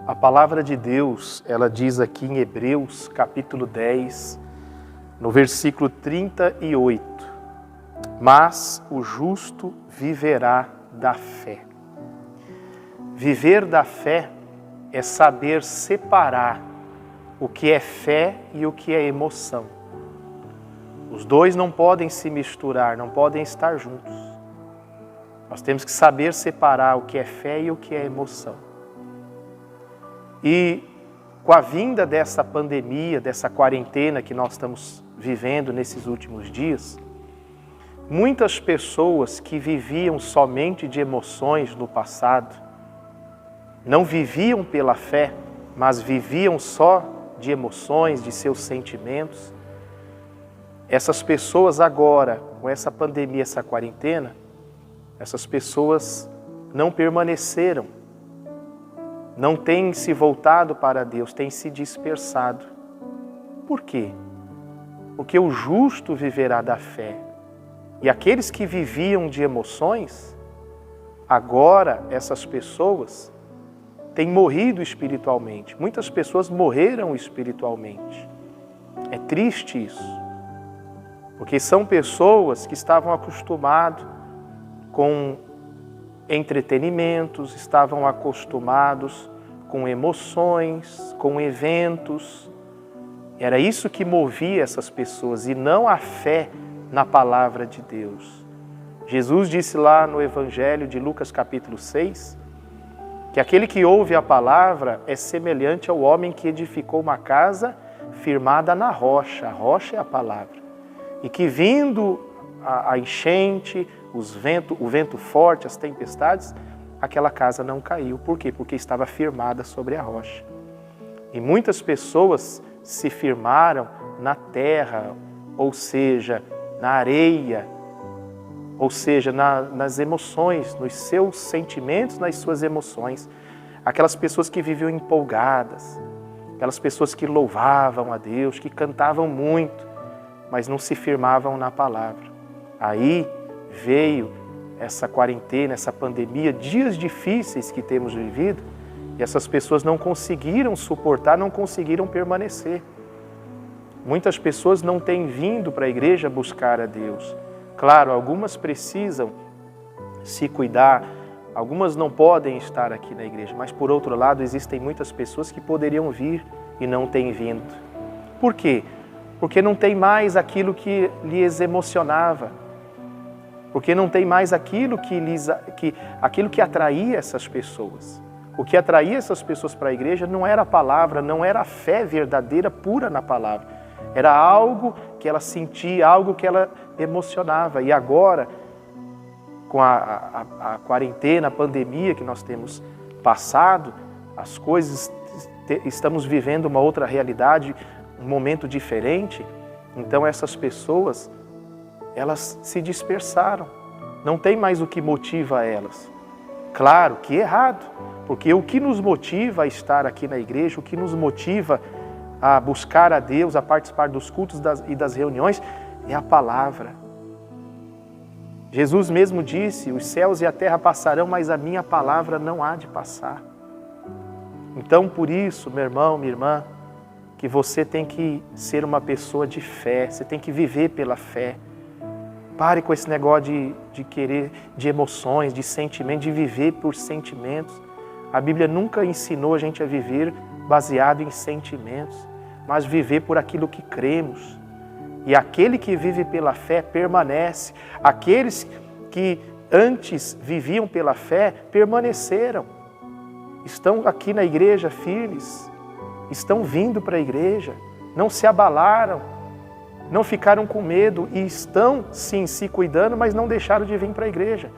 A palavra de Deus, ela diz aqui em Hebreus, capítulo 10, no versículo 38, mas o justo viverá da fé. Viver da fé é saber separar o que é fé e o que é emoção. Os dois não podem se misturar, não podem estar juntos. Nós temos que saber separar o que é fé e o que é emoção. E com a vinda dessa pandemia, dessa quarentena que nós estamos vivendo nesses últimos dias, muitas pessoas que viviam somente de emoções no passado, não viviam pela fé, mas viviam só de emoções, de seus sentimentos. Essas pessoas agora, com essa pandemia, essa quarentena, essas pessoas não permaneceram, não têm se voltado para Deus, têm se dispersado. Por quê? Porque o justo viverá da fé. E aqueles que viviam de emoções, agora essas pessoas têm morrido espiritualmente. Muitas pessoas morreram espiritualmente. É triste isso. Porque são pessoas que estavam acostumadas com entretenimentos, estavam acostumados com emoções, com eventos. Era isso que movia essas pessoas e não a fé na palavra de Deus. Jesus disse lá no Evangelho de Lucas capítulo 6, que aquele que ouve a palavra é semelhante ao homem que edificou uma casa firmada na rocha. A rocha é a palavra. E que vindo a enchente, o vento forte, as tempestades, aquela casa não caiu. Por quê? Porque estava firmada sobre a rocha. E muitas pessoas se firmaram na terra, ou seja, na areia, ou seja, nas emoções, nos seus sentimentos, nas suas emoções. Aquelas pessoas que viviam empolgadas, aquelas pessoas que louvavam a Deus, que cantavam muito, mas não se firmavam na palavra. Aí veio essa quarentena, essa pandemia, dias difíceis que temos vivido, e essas pessoas não conseguiram suportar, não conseguiram permanecer. Muitas pessoas não têm vindo para a igreja buscar a Deus. Claro, algumas precisam se cuidar, algumas não podem estar aqui na igreja, mas por outro lado existem muitas pessoas que poderiam vir e não têm vindo. Por quê? Porque não tem mais aquilo que lhes emocionava, porque não tem mais aquilo que atraía essas pessoas. O que atraía essas pessoas para a igreja não era a palavra, não era a fé verdadeira, pura na palavra. Era algo que ela sentia, algo que ela emocionava. E agora, com a quarentena, a pandemia que nós temos passado, as coisas, estamos vivendo uma outra realidade, um momento diferente. Então essas pessoas, elas se dispersaram. Não tem mais o que motiva elas. Claro que é errado, porque o que nos motiva a estar aqui na igreja, o que nos motiva a buscar a Deus, a participar dos cultos e das reuniões, é a palavra. Jesus mesmo disse, os céus e a terra passarão, mas a minha palavra não há de passar. Então, por isso, meu irmão, minha irmã, que você tem que ser uma pessoa de fé, você tem que viver pela fé. Pare com esse negócio de querer, de emoções, de sentimentos, de viver por sentimentos. A Bíblia nunca ensinou a gente a viver baseado em sentimentos, mas viver por aquilo que cremos. E aquele que vive pela fé permanece. Aqueles que antes viviam pela fé permaneceram. Estão aqui na igreja firmes, estão vindo para a igreja, não se abalaram, não ficaram com medo e estão sim se cuidando, mas não deixaram de vir para a igreja.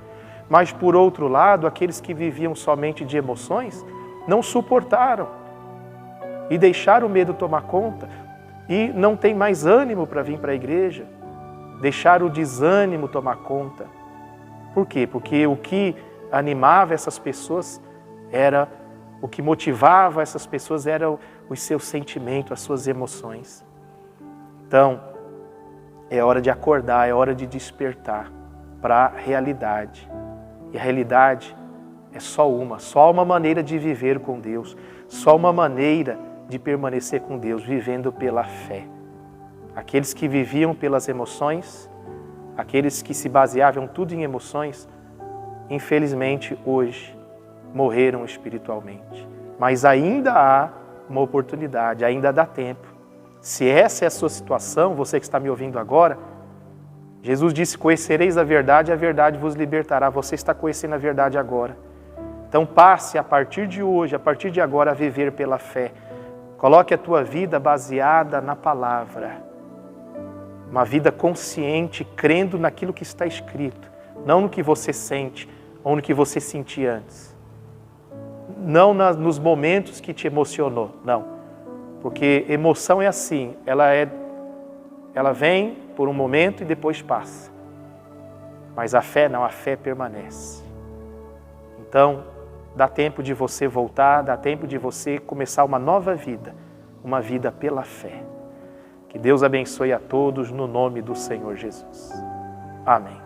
Mas por outro lado, aqueles que viviam somente de emoções, não suportaram e deixaram o medo tomar conta e não tem mais ânimo para vir para a igreja, deixaram o desânimo tomar conta. Por quê? Porque o que animava essas pessoas era, o que motivava essas pessoas eram os seus sentimentos, as suas emoções. Então, é hora de acordar, é hora de despertar para a realidade. E a realidade É só uma maneira de viver com Deus, só uma maneira de permanecer com Deus, vivendo pela fé. Aqueles que viviam pelas emoções, aqueles que se baseavam tudo em emoções, infelizmente hoje morreram espiritualmente. Mas ainda há uma oportunidade, ainda dá tempo. Se essa é a sua situação, você que está me ouvindo agora, Jesus disse: conhecereis a verdade vos libertará. Você está conhecendo a verdade agora. Então passe a partir de hoje, a partir de agora, a viver pela fé. Coloque a tua vida baseada na palavra. Uma vida consciente, crendo naquilo que está escrito. Não no que você sente ou no que você sentia antes. Não nos momentos que te emocionou, não. Porque emoção é assim, ela vem por um momento e depois passa. Mas a fé não, a fé permanece. Então, dá tempo de você voltar, dá tempo de você começar uma nova vida, uma vida pela fé. Que Deus abençoe a todos no nome do Senhor Jesus. Amém.